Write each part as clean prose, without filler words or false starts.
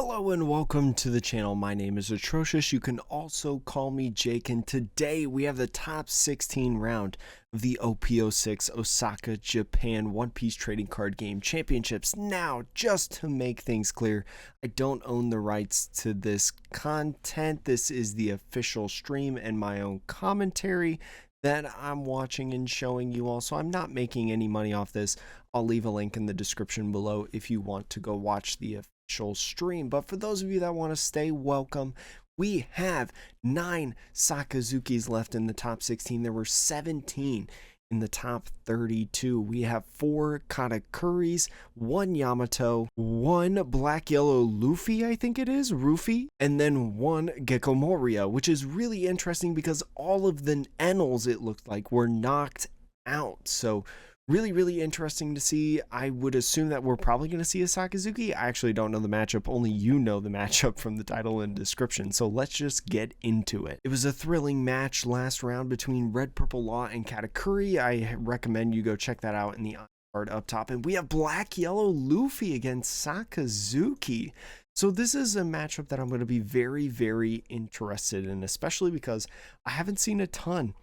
Hello and welcome to the channel. My name is Atrocious. You can also call me Jake, and today we have the top 16 round of the OP06 Osaka, Japan One Piece Trading Card Game Championships. Now, just to make things clear, I don't own the rights to this content. This is the official stream and my own commentary that I'm watching and showing you all, so I'm not making any money off this. I'll leave a link in the description below if you want to go watch the official stream. But for those of you that want to stay, welcome. We have 9 Sakazukis left in the top 16. There were 17 in the top 32. We have 4 Katakuris, 1 Yamato, 1 Black Yellow Luffy, I think it is, Rufy, and then 1 Gecko Moria, which is really interesting because all of the Enels, it looked like, were knocked out. So really interesting to see. I would assume that we're probably going to see a Sakazuki. I actually don't know the matchup. Only you know the matchup from the title and description. So let's just get into it. It was a thrilling match last round between Red Purple Law and Katakuri. I recommend you go check that out in the card up top. And we have Black Yellow Luffy against Sakazuki. So this is a matchup that I'm going to be very interested in, especially because I haven't seen a ton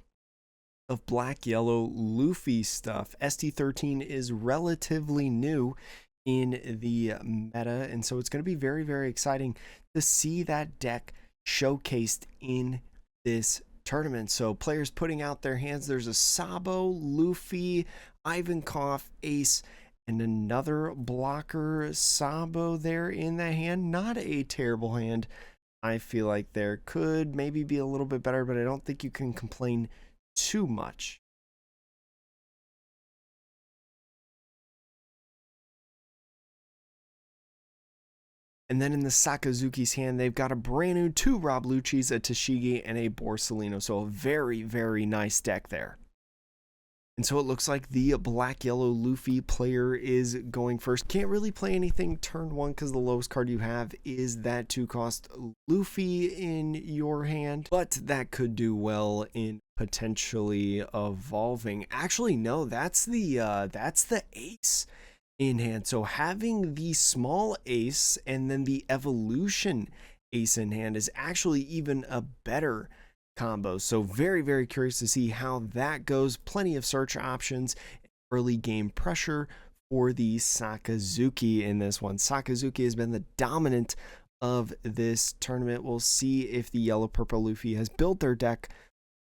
of Black Yellow Luffy stuff. ST13 is relatively new in the meta, and so it's going to be very exciting to see that deck showcased in this tournament. So players putting out their hands. There's a Sabo, Luffy, Ivankov, Ace, and another blocker Sabo there in the hand. Not a terrible hand. I feel like there could maybe be a little bit better, but I don't think you can complain too much. And then in the Sakazuki's hand, they've got a brand new 2 Rob Lucci's, a Tashigi, and a Borsalino. So a very nice deck there. And so it looks like the Black Yellow Luffy player is going first. Can't really play anything turn 1 because the lowest card you have is that 2-cost Luffy in your hand. But that could do well in potentially evolving. Actually, no, that's the ace in hand. So having the small ace and then the evolution ace in hand is actually even a better combo. So very curious to see how that goes. Plenty of search options, early game pressure for the Sakazuki in this one. Sakazuki has been the dominant of this tournament. We'll see if the yellow purple Luffy has built their deck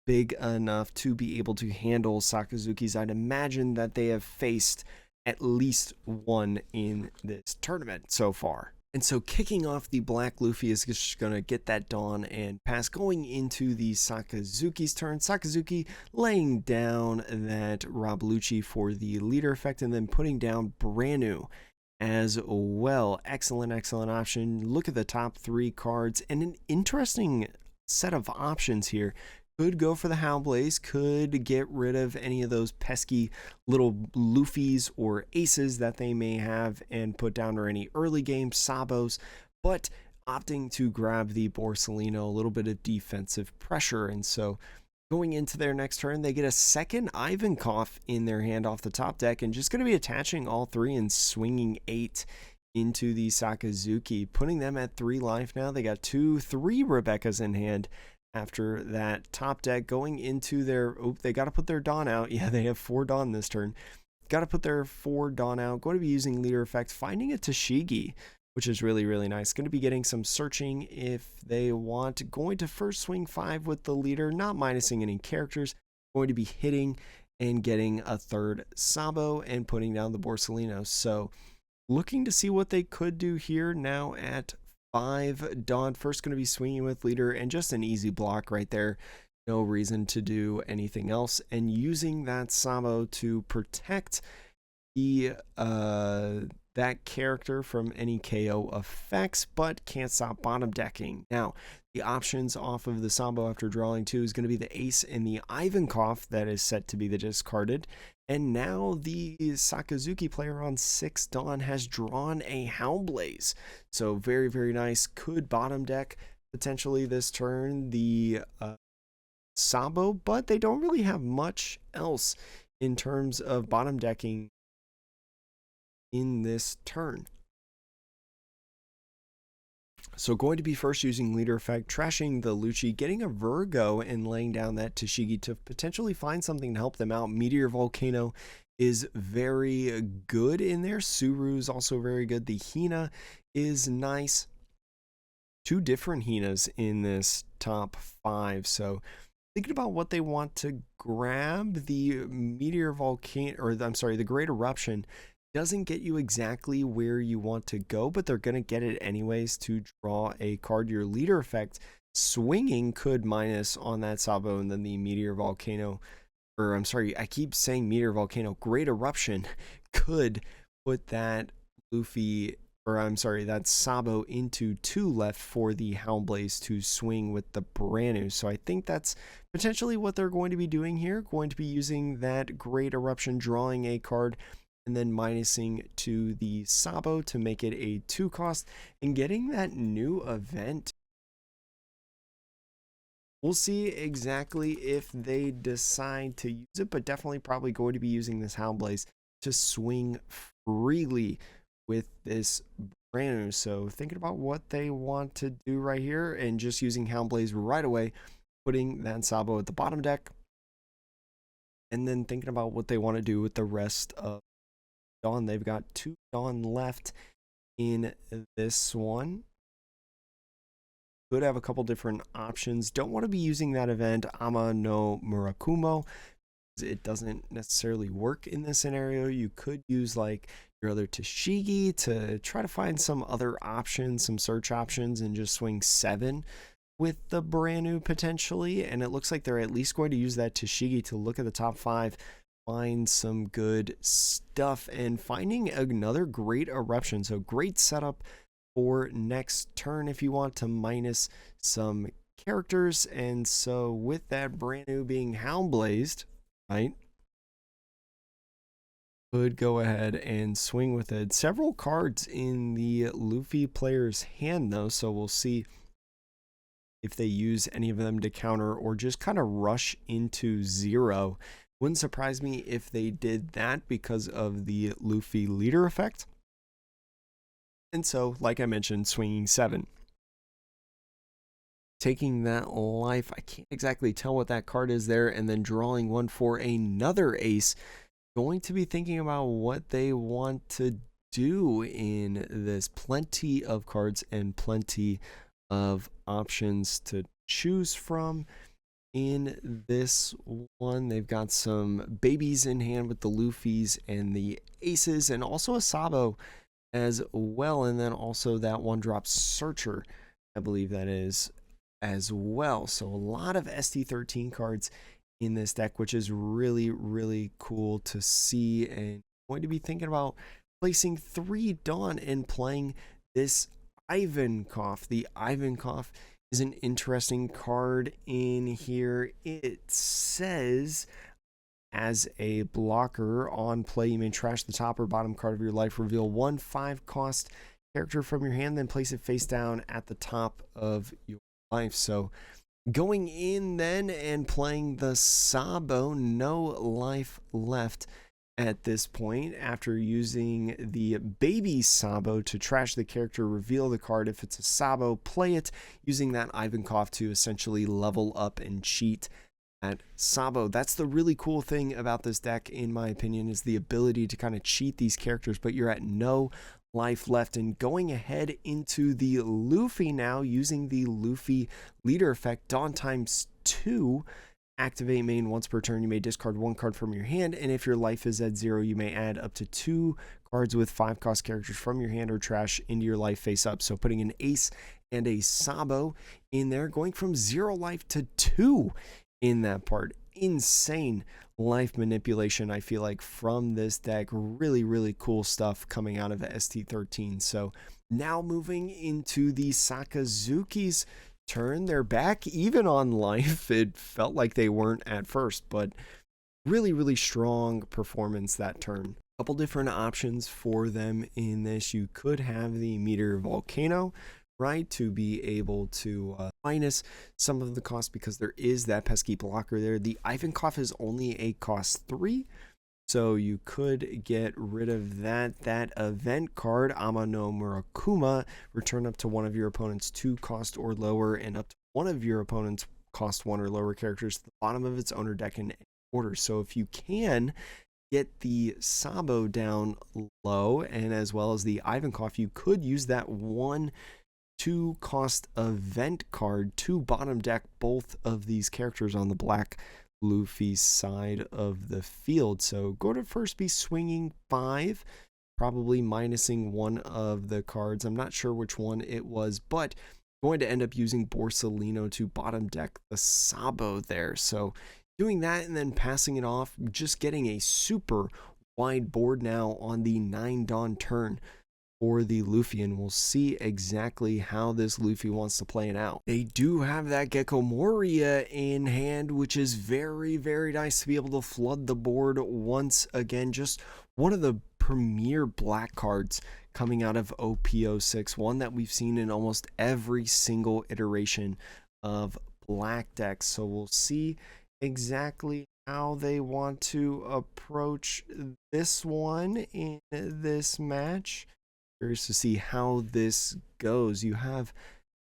big enough to be able to handle Sakazuki's. I'd imagine that they have faced at least one in this tournament so far. And so kicking off, the Black Luffy is just going to get that Dawn and pass, going into the Sakazuki's turn. Sakazuki laying down that Rob Lucci for the leader effect and then putting down Branu as well. Excellent option. Look at the top 3 cards and an interesting set of options here. Could go for the Howlblaze, could get rid of any of those pesky little Luffys or Aces that they may have and put down, or any early game Sabos, but opting to grab the Borsalino, a little bit of defensive pressure. And so going into their next turn, they get a second Ivankov in their hand off the top deck and just going to be attaching all 3 and swinging 8 into the Sakazuki, putting them at 3 life now. They got 3 Rebeccas in hand after that top deck. Going into their, they got to put their Dawn out. Yeah, they have 4 Dawn this turn. Got to put their 4 Dawn out. Going to be using leader effect, finding a Tashigi, which is really nice. Going to be getting some searching if they want. Going to first swing 5 with the leader, not minusing any characters. Going to be hitting and getting a 3rd Sabo and putting down the Borsalino. So looking to see what they could do here now at 5 Dawn. First going to be swinging with leader and just an easy block right there. No reason to do anything else. And using that Sabo to protect the that character from any KO effects, but can't stop bottom decking. Now, the options off of the Sabo after drawing 2 is going to be the Ace and the Ivankov that is set to be the discarded. And now the Sakazuki player on 6 Dawn has drawn a Howlblaze. So very nice. Could bottom deck potentially this turn the Sabo, but they don't really have much else in terms of bottom decking in this turn. So going to be first using leader effect, trashing the Lucci, getting a Virgo, and laying down that Tashigi to potentially find something to help them out. Meteor Volcano is very good in there. Suru is also very good. The Hina is nice. Two different Hinas in this top 5. So thinking about what they want to grab, the Meteor Volcano, or I'm sorry, the Great Eruption doesn't get you exactly where you want to go, but they're going to get it anyways to draw a card. Your leader effect swinging could minus on that Sabo, and then the Meteor Volcano, or I'm sorry, I keep saying Meteor Volcano, Great Eruption could put that Luffy, or I'm sorry, that Sabo into 2 left for the Houndblaze to swing with the Branu. So I think that's potentially what they're going to be doing here, going to be using that Great Eruption, drawing a card, and then minusing to the Sabo to make it a 2 cost, and getting that new event. We'll see exactly if they decide to use it, but definitely probably going to be using this Houndblaze to swing freely with this Branu. So thinking about what they want to do right here, and just using Houndblaze right away, putting that Sabo at the bottom deck, and then thinking about what they want to do with the rest of Dawn. They've got 2 Dawn left in this one. Could have a couple different options. Don't want to be using that event, Ama no Murakumo. It doesn't necessarily work in this scenario. You could use like your other Tashigi to try to find some other options, some search options, and just swing 7 with the Branu potentially. And it looks like they're at least going to use that Tashigi to look at the top 5, find some good stuff, and finding another Great Eruption. So great setup for next turn if you want to minus some characters. And so with that Branu being Houndblazed, right, could go ahead and swing with it. Several cards in the Luffy player's hand though, so we'll see if they use any of them to counter or just kind of rush into 0. Wouldn't surprise me if they did that because of the Luffy leader effect. And so, like I mentioned, swinging 7. Taking that life, I can't exactly tell what that card is there, and then drawing 1 for another ace. Going to be thinking about what they want to do in this. Plenty of cards and plenty of options to choose from. In this one, they've got some babies in hand with the Luffys and the aces, and also a Sabo as well, and then also that 1-drop Searcher, I believe that is, as well. So a lot of ST13 cards in this deck, which is really, really cool to see. And going to be thinking about placing 3 Dawn and playing this Ivankov. The Ivankov is an interesting card in here. It says, as a blocker on play, you may trash the top or bottom card of your life, reveal 1 5-cost character from your hand, then place it face down at the top of your life. So going in then and playing the Sabo, no life left at this point after using the baby Sabo to trash the character, reveal the card. If it's a Sabo, play it, using that Ivankov to essentially level up and cheat at Sabo. That's the really cool thing about this deck, in my opinion, is the ability to kind of cheat these characters, but you're at no life left. And going ahead into the Luffy now, using the Luffy leader effect, Dawn times 2. Activate main once per turn. You may discard 1 card from your hand, and if your life is at 0, you may add up to 2 cards with 5-cost characters from your hand or trash into your life face up. So putting an ace and a Sabo in there, going from 0 life to 2 in that part. Insane life manipulation, I feel like, from this deck. Really, really cool stuff coming out of ST13. So now moving into the Sakazuki's turn. They're back even on life. It felt like they weren't at first, but really, really strong performance that turn. A couple different options for them in this. You could have the Meteor Volcano, right, to be able to minus some of the cost because there is that pesky blocker there. The Ivankov is only a cost 3, So you could get rid of that. That event card, Ama no Murakuma, return up to one of your opponent's 2 cost or lower and up to one of your opponent's cost 1 or lower characters to the bottom of its owner deck in order. So if you can get the Sabo down low and as well as the Ivankov, you could use that 1/2 cost event card to bottom deck both of these characters on the black Luffy side of the field. So go to first be swinging 5, probably minusing one of the cards. I'm not sure which one it was, but going to end up using Borsalino to bottom deck the Sabo there. So doing that and then passing it off, just getting a super wide board now on the 9 Dawn turn for the Luffy, and we'll see exactly how this Luffy wants to play it out. They do have that Gecko Moria in hand, which is very, very nice to be able to flood the board once again. Just one of the premier black cards coming out of OP06, one that we've seen in almost every single iteration of black decks. So we'll see exactly how they want to approach this one in this match. Curious to see how this goes. You have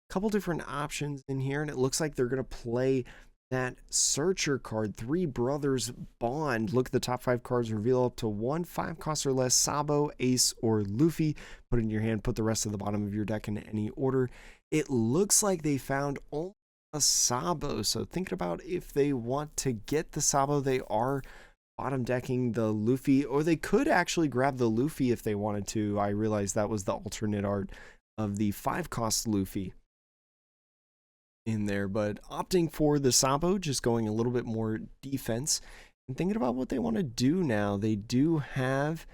a couple different options in here, and it looks like they're going to play that Searcher card, Three Brothers Bond. Look at the top 5 cards, reveal up to 1 5 cost or less Sabo, Ace, or Luffy. Put it in your hand, put the rest of the bottom of your deck in any order. It looks like they found only a Sabo, so thinking about if they want to get the Sabo, they are bottom decking the Luffy, or they could actually grab the Luffy if they wanted to. I realized that was the alternate art of the 5 cost Luffy in there, but opting for the Sabo, just going a little bit more defense and thinking about what they want to do now. They do have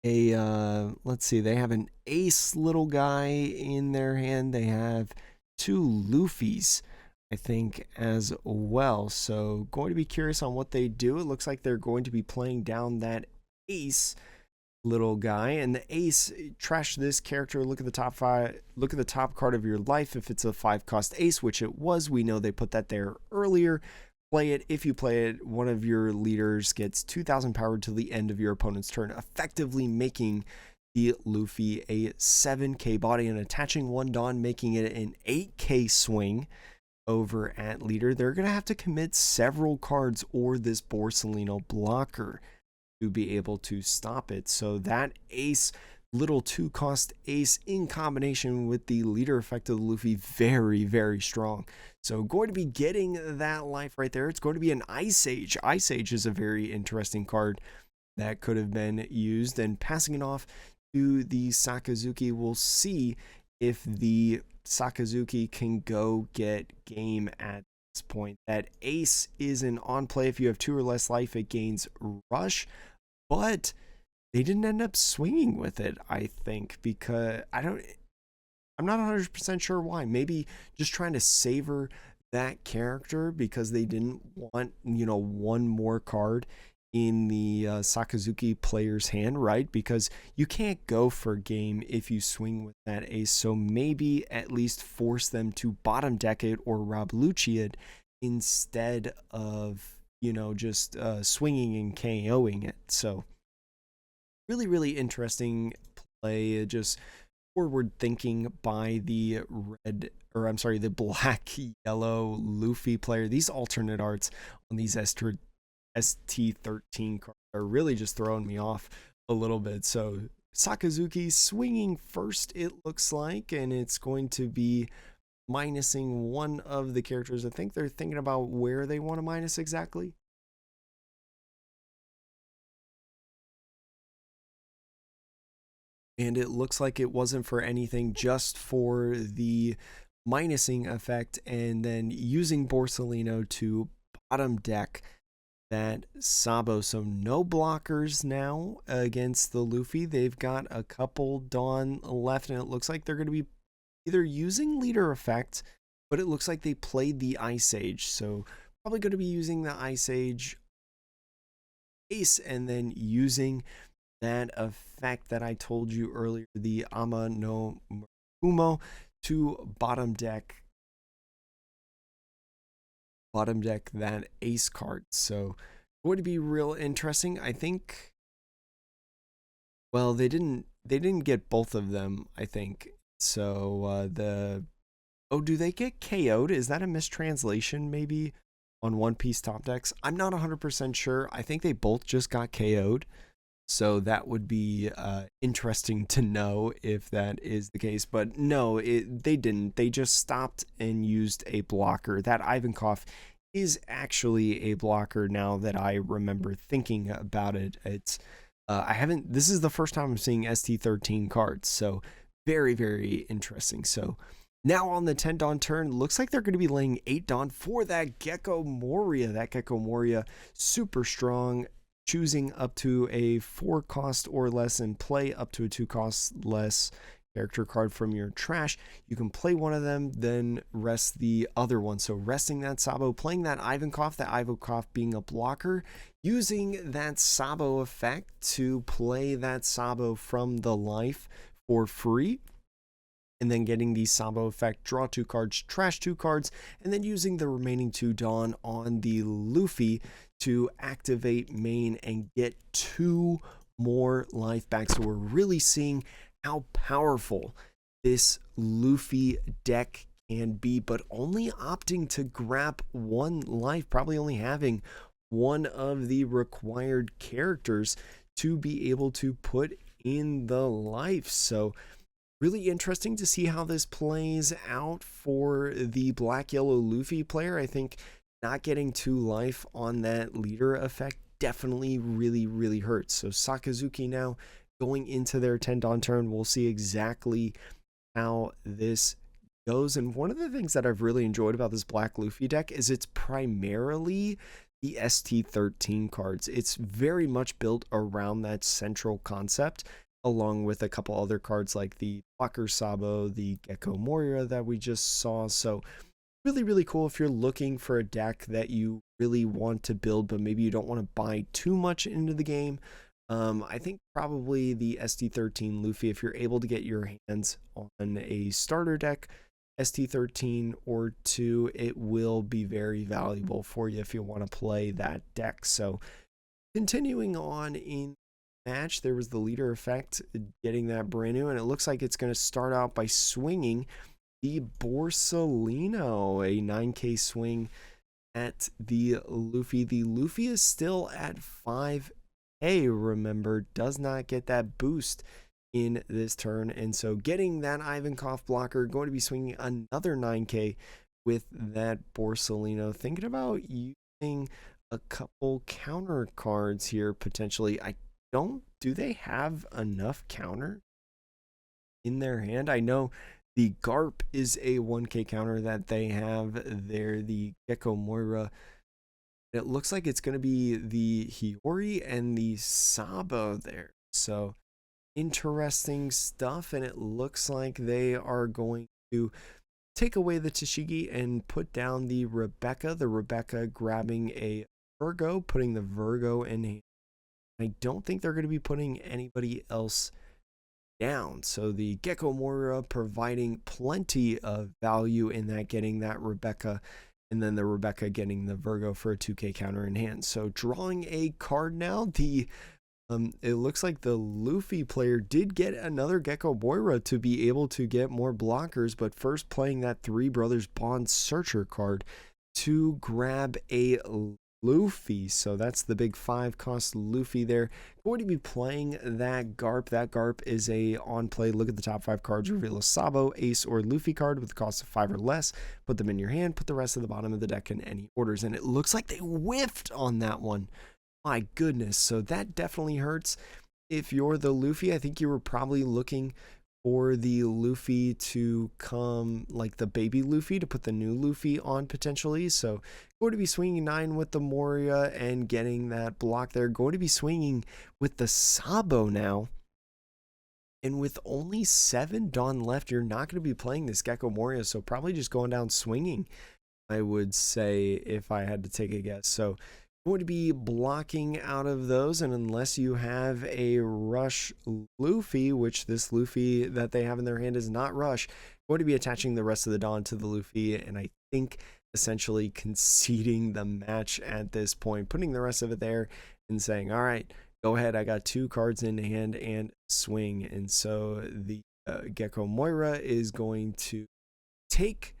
a let's see, they have an Ace little guy in their hand. They have 2 Luffys, I think, as well. So going to be curious on what they do. It looks like they're going to be playing down that Ace little guy, and the Ace, trash this character. Look at the top 5, look at the top card of your life. If it's a 5 cost Ace, which it was, we know they put that there earlier. Play it. If you play it, one of your leaders gets 2,000 power till the end of your opponent's turn, effectively making the Luffy a 7k body and attaching 1 Dawn, making it an 8k swing over at leader. They're going to have to commit several cards or this Borsalino blocker to be able to stop it. So that Ace, little 2 cost Ace in combination with the leader effect of the Luffy, very, very strong. So going to be getting that life right there. It's going to be an Ice Age. Ice Age is a very interesting card that could have been used, and passing it off to the Sakazuki. We'll see if the Sakazuki can go get game at this point. That Ace is an on play. If you have 2 or less life, it gains rush, but they didn't end up swinging with it, I think, because I'm not 100% sure why. Maybe just trying to savor that character because they didn't want, one more card in the Sakazuki player's hand, right? Because you can't go for game if you swing with that Ace. So maybe at least force them to bottom deck it or Rob Lucci it instead of, just swinging and KOing it. So really, really interesting play. Just forward thinking by the the black yellow Luffy player. These alternate arts on these ST13 cards are really just throwing me off a little bit. So Sakazuki swinging first, it looks like, and it's going to be minusing one of the characters. I think they're thinking about where they want to minus exactly. And it looks like it wasn't for anything, just for the minusing effect, and then using Borsalino to bottom deck that Sabo. So no blockers now against the Luffy. They've got a couple Dawn left, and it looks like they're going to be either using leader effect, but it looks like they played the Ice Age. So probably going to be using the Ice Age Ace and then using that effect that I told you earlier, the Ama no Murakuma, to bottom deck that Ace card. So going to be real interesting. I think Well, they didn't get both of them, I think. So oh, do they get KO'd? Is that a mistranslation maybe on One Piece top decks? I'm not 100% sure. I think they both just got KO'd. So that would be interesting to know if that is the case. But no, they didn't. They just stopped and used a blocker. That Ivankov is actually a blocker now that I remember thinking about it. It's I haven't. This is the first time I'm seeing ST13 cards. So very, very interesting. So now on the 10 Dawn turn, looks like they're going to be laying 8 Dawn for that Gecko Moria. That Gecko Moria, super strong, choosing up to a 4 cost or less and play up to a 2 cost less character card from your trash. You can play one of them, then rest the other one. So resting that Sabo, playing that Ivankov being a blocker, using that Sabo effect to play that Sabo from the life for free, and then getting the Sabo effect, draw 2 cards, trash 2 cards, and then using the remaining 2 Dawn on the Luffy to activate main and get 2 more life back. So we're really seeing how powerful this Luffy deck can be, but only opting to grab 1 life, probably only having one of the required characters to be able to put in the life. So really interesting to see how this plays out for the black yellow Luffy player. I think not getting 2 life on that leader effect definitely really hurts. So Sakazuki now going into their 10 Dawn turn, we'll see exactly how this goes. And one of the things that I've really enjoyed about this black Luffy deck is it's primarily the ST13 cards. It's very much built around that central concept, along with a couple other cards like the Blocker Sabo, the Gecko Moria that we just saw. So really cool if you're looking for a deck that you really want to build, but maybe you don't want to buy too much into the game. I think probably the ST13 Luffy, if you're able to get your hands on a starter deck, ST13 or 2, it will be very valuable for you if you want to play that deck. So continuing on in match, there was the leader effect getting that brand new, and it looks like it's going to start out by swinging the Borsalino, a 9k swing at the Luffy. The Luffy is still at 5k, remember, does not get that boost in this turn, and so getting that Ivankov blocker, going to be swinging another 9k with that Borsalino. Thinking about using a couple counter cards here potentially. Do they have enough counter in their hand? I know the Garp is a 1k counter that they have there, the Gecko Moira. It looks like it's going to be the Hiyori and the Sabo there. So interesting stuff, and it looks like they are going to take away the Tashigi and put down the Rebecca. The Rebecca grabbing a Virgo, putting the Virgo in hand. I don't think they're going to be putting anybody else down. So the Gecko Moira providing plenty of value in that, getting that Rebecca, and then the Rebecca getting the Virgo for a 2k counter in hand. So drawing a card now, it looks like the Luffy player did get another Gecko Moira to be able to get more blockers, but first playing that Three Brothers Bond Searcher card to grab a Luffy. So that's the big 5 cost Luffy there. Going to be playing that Garp. That Garp is a on play. Look at the top 5 cards, reveal a Sabo, Ace, or Luffy card with a cost of 5 or less. Put them in your hand, put the rest of the bottom of the deck in any orders. And it looks like they whiffed on that one. My goodness. So that definitely hurts. If you're the Luffy, I think you were probably looking for the Luffy to come, like the baby Luffy, to put the new Luffy on potentially. So going to be swinging 9 with the Moria and getting that block there. Going to be swinging with the Sabo now. And with only 7 Dawn left, you're not going to be playing this Gecko Moria. So probably just going down swinging, I would say, if I had to take a guess. So going to be blocking out of those, and unless you have a Rush Luffy, which this Luffy that they have in their hand is not Rush, going to be attaching the rest of the Dawn to the Luffy, and I think essentially conceding the match at this point, putting the rest of it there and saying, all right, go ahead. I got 2 cards in hand and swing. And so the Gecko Moira is going to take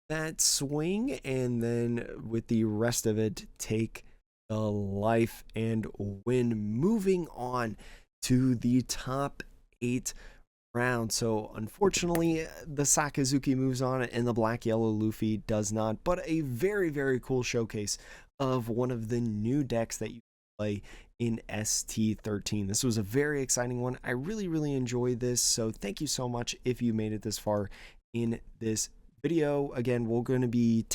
that swing, and then with the rest of it, take the life and win, moving on to the top 8 round. So unfortunately, the Sakazuki moves on and the black yellow Luffy does not, but a very, very cool showcase of one of the new decks that you play in ST13. This was a very exciting one. I really, really enjoyed this. So thank you so much if you made it this far in this video. Again, we're going to be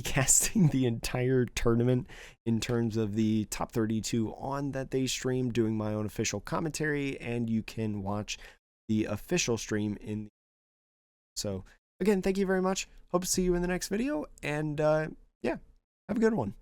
casting the entire tournament in terms of the top 32 on that they stream, doing my own official commentary, and you can watch the official stream in. So again, thank you very much. Hope to see you in the next video, and yeah, have a good one.